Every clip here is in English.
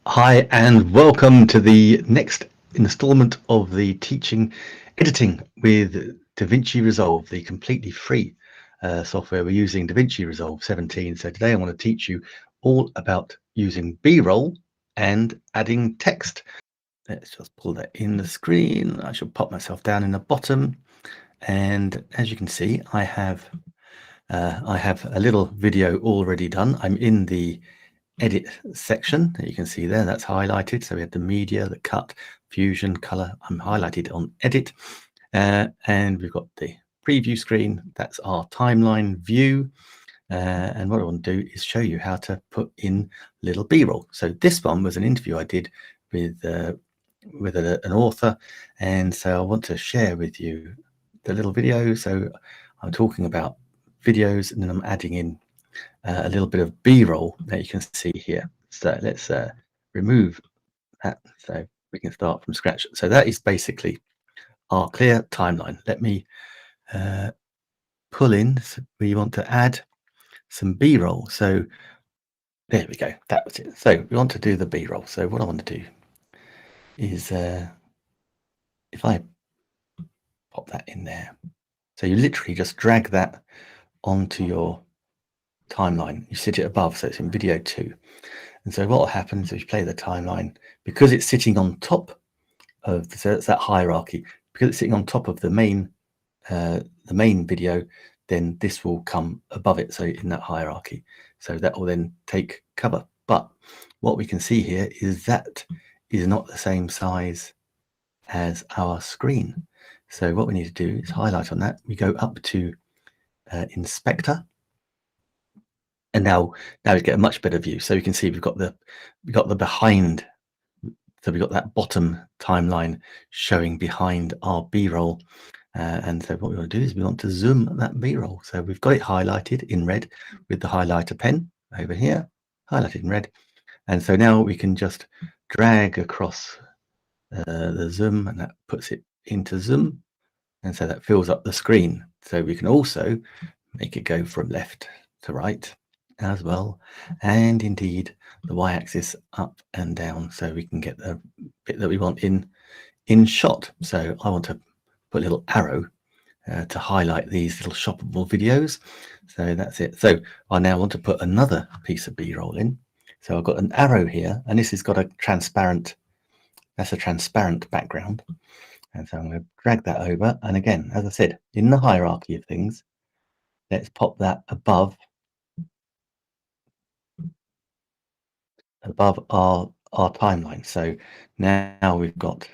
Hi, and welcome to the next installment of the Teaching Editing with DaVinci Resolve, the completely free software. We're using DaVinci Resolve 17. So today I want to teach you all about using B-roll and adding text. Let's just pull that in the screen. I shall pop myself down in the bottom. And as you can see, I have a little video already done. I'm in the edit section that you can see there. That's highlighted. So we have the media, the cut, fusion, color. I'm highlighted on edit, and we've got the preview screen. That's our timeline view. And what I want to do is show you how to put in little b-roll. So this one was an interview I did with an author, and so I want to share with you the little video. So I'm talking about videos, and then I'm adding in a little bit of b-roll that you can see here. So let's remove that so we can start from scratch. So that is basically our clear timeline. Let me pull in. So we want to add some b-roll. So there we go. That was it. So we want to do the b-roll. So what I want to do is if I pop that in there. So you literally just drag that onto your timeline. You sit it above, so it's in video 2. And so what will happen is if you play the timeline, because it's sitting on top of, so it's that hierarchy, because it's sitting on top of the main video, then this will come above it, so in that hierarchy. So that will then take cover. But what we can see here is that is not the same size as our screen. So what we need to do is highlight on that. We go up to Inspector. And now we get a much better view. So you can see we've got the behind. So we've got that bottom timeline showing behind our B-roll. And so what we want to do is we want to zoom that B-roll. So we've got it highlighted in red with the highlighter pen over here, highlighted in red. And so now we can just drag across the zoom, and that puts it into zoom. And so that fills up the screen. So we can also make it go from left to right as well, and indeed the y-axis up and down, so we can get the bit that we want in shot. So I want to put a little arrow to highlight these little shoppable videos. So that's it. So I now want to put another piece of b-roll in. So I've got an arrow here, and this has got a transparent, that's a transparent background. And so I'm going to drag that over, and again, as I said, in the hierarchy of things, let's pop that above our timeline. So now we've got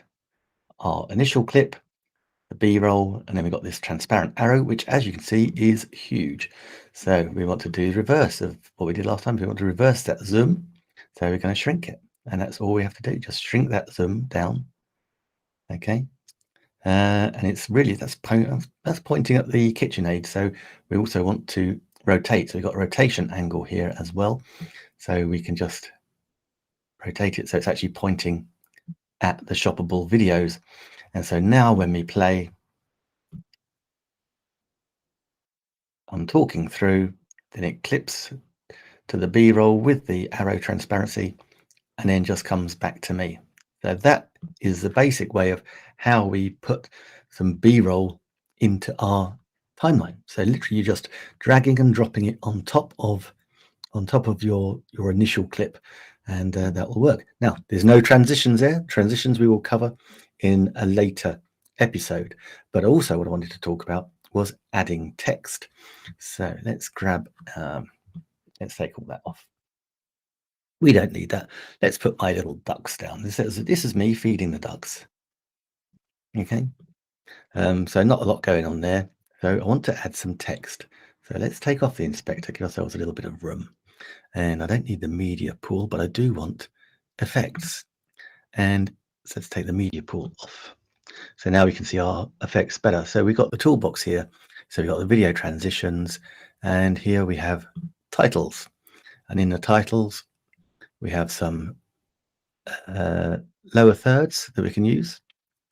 our initial clip, the b-roll, and then we've got this transparent arrow, which, as you can see, is huge. So we want to do the reverse of what we did last time. We want to reverse that zoom. So we're going to shrink it, and that's all we have to do. Just shrink that zoom down. Okay. And it's really, that's pointing at the KitchenAid. So we also want to rotate. So we've got a rotation angle here as well. So we can just rotate it so it's actually pointing at the shoppable videos. And so now when we play, I'm talking through, then it clips to the b-roll with the arrow transparency, and then just comes back to me. So that is the basic way of how we put some b-roll into our timeline. So literally you're just dragging and dropping it on top of your initial clip, and that will work. Now there's no transitions there. Transitions we will cover in a later episode, but also what I wanted to talk about was adding text. So let's grab let's take all that off. We don't need that. Let's put my little ducks down. This is me feeding the ducks. Okay. So not a lot going on there. So I want to add some text. So let's take off the inspector, give ourselves a little bit of room. And I don't need the media pool, but I do want effects. And so let's take the media pool off. So now we can see our effects better. So we've got the toolbox here. So we've got the video transitions, and here we have titles. And in the titles, we have some lower thirds that we can use.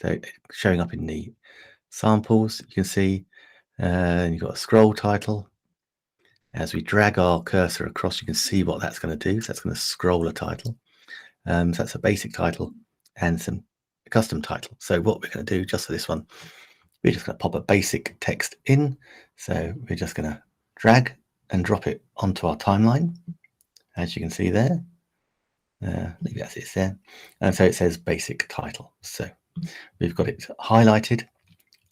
So showing up in the samples, you can see, and you've got a scroll title. As we drag our cursor across, you can see what that's going to do. So that's going to scroll a title. So that's a basic title and some custom title. So what we're going to do just for this one, we're just going to pop a basic text in. So we're just going to drag and drop it onto our timeline, as you can see there. Leave it as it's there. And so it says basic title. So we've got it highlighted.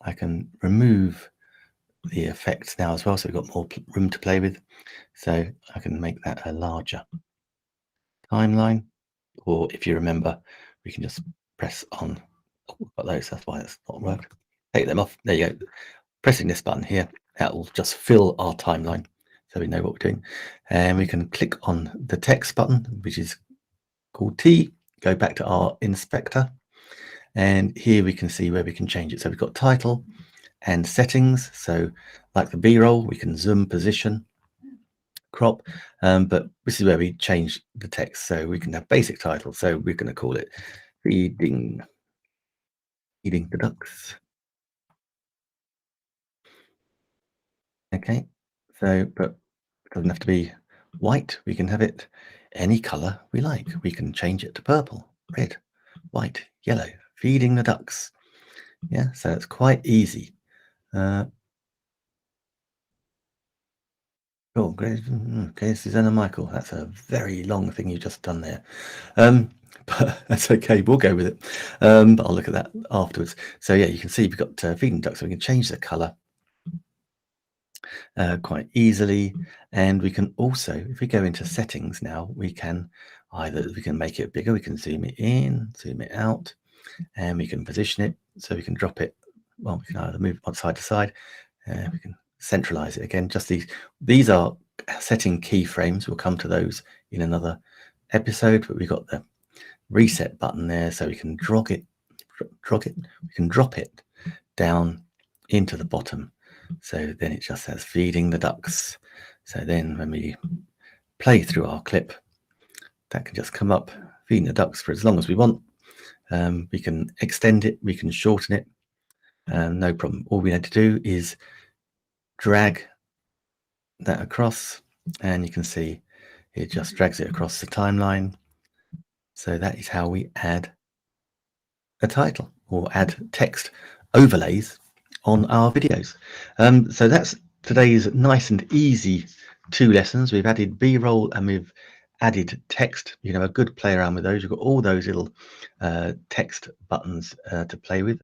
I can remove the effects now as well, so we've got more room to play with. So I can make that a larger timeline, or if you remember, we can just press on. Oh, we've got those, that's why it's not worked. Take them off. There you go. Pressing this button here, that will just fill our timeline, so we know what we're doing. And we can click on the text button, which is called T. Go back to our inspector, and here we can see where we can change it. So we've got title and settings. So like the B-roll, we can zoom, position, crop, but this is where we change the text. So we can have basic title. So we're going to call it feeding the ducks. Okay, so but it doesn't have to be white. We can have it any color we like. We can change it to purple, red, white, yellow. Feeding the ducks. Yeah, so it's quite easy. Oh, great. Okay, Susanna Michael, that's a very long thing you just done there. But that's okay, we'll go with it. But I'll look at that afterwards. So yeah, you can see we've got feeding ducks, so we can change the color quite easily. And we can also, if we go into settings now, we can make it bigger, we can zoom it in, zoom it out, and we can position it. So we can drop it, well, we can either move one side to side, we can centralize it again. Just these are setting keyframes. We'll come to those in another episode, but we've got the reset button there, so we can drag it, we can drop it down into the bottom. So then it just says feeding the ducks. So then when we play through our clip, that can just come up, feeding the ducks for as long as we want. We can extend it, we can shorten it, no problem. All we need to do is drag that across, and you can see it just drags it across the timeline. So that is how we add a title or add text overlays on our videos. So that's today's nice and easy 2 lessons. We've added B-roll and we've added text. You can have a good play around with those. You've got all those little text buttons to play with.